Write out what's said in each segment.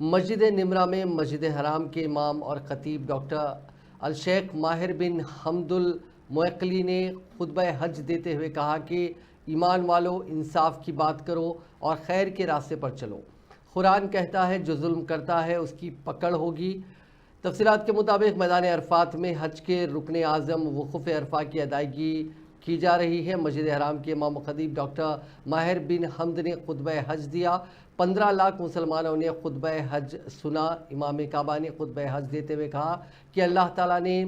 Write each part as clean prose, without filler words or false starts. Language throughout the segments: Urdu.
مسجد نمرہ میں مسجد حرام کے امام اور خطیب ڈاکٹر الشیخ ماہر بن حمد المعقلی نے خطبہ حج دیتے ہوئے کہا کہ ایمان والو انصاف کی بات کرو اور خیر کے راستے پر چلو۔ قرآن کہتا ہے جو ظلم کرتا ہے اس کی پکڑ ہوگی۔ تفصیلات کے مطابق میدان عرفات میں حج کے رکن اعظم وقوف عرفہ کی ادائیگی کی جا رہی ہے۔ مسجد حرام کے امام و خطیب ڈاکٹر ماہر بن حمد نے خطبہ حج دیا۔ 15 لاکھ مسلمانوں نے خطبہ حج سنا۔ امام کعبہ نے خطبہ حج دیتے ہوئے کہا کہ اللہ تعالیٰ نے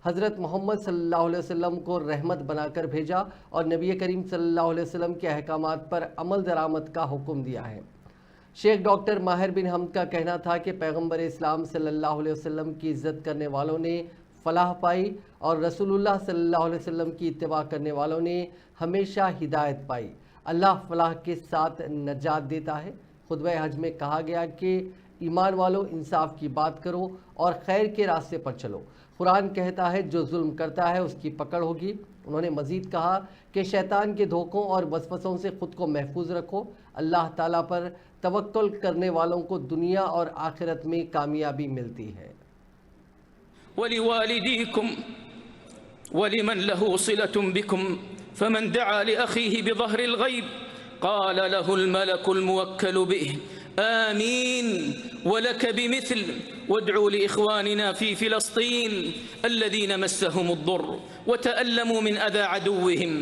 حضرت محمد صلی اللہ علیہ وسلم کو رحمت بنا کر بھیجا اور نبی کریم صلی اللہ علیہ وسلم کے احکامات پر عمل درآمد کا حکم دیا ہے۔ شیخ ڈاکٹر ماہر بن حمد کا کہنا تھا کہ پیغمبر اسلام صلی اللہ علیہ وسلم کی عزت کرنے والوں نے فلاح پائی اور رسول اللہ صلی اللہ علیہ وسلم کی اتباع کرنے والوں نے ہمیشہ ہدایت پائی۔ اللہ فلاح کے ساتھ نجات دیتا ہے۔ خطبہ حج میں کہا گیا کہ ایمان والو انصاف کی بات کرو اور خیر کے راستے پر چلو۔ قرآن کہتا ہے جو ظلم کرتا ہے اس کی پکڑ ہوگی۔ انہوں نے مزید کہا کہ شیطان کے دھوکوں اور وسوسوں سے خود کو محفوظ رکھو۔ اللہ تعالیٰ پر توکل کرنے والوں کو دنیا اور آخرت میں کامیابی ملتی ہے۔ وَلِوَالِدِيكُمْ وَلِمَنْ لَهُ صِلَةٌ بِكُمْ فَمَنْ دَعَا لِأَخِيهِ بِظَهْرِ الْغَيْبِ قَالَ لَهُ الْمَلَكُ الْمُوَكَّلُ بِهِ آمين ولك بمثل وادعوا لإخواننا في فلسطين الذين مسهم الضر وتألموا من أذى عدوهم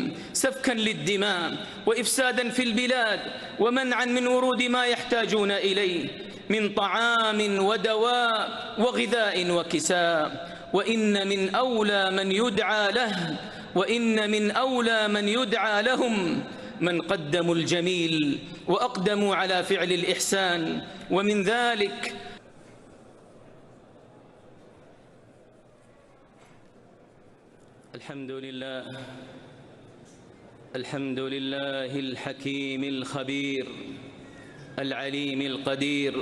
سفكا للدماء وإفسادا في البلاد ومنعا من ورود ما يحتاجون إليه من طعام ودواء وغذاء وكساء وإن من أولى من يدعى لهم من قدموا الجميل وأقدموا على فعل الإحسان ومن ذلك الحمد لله الحكيم الخبير العليم القدير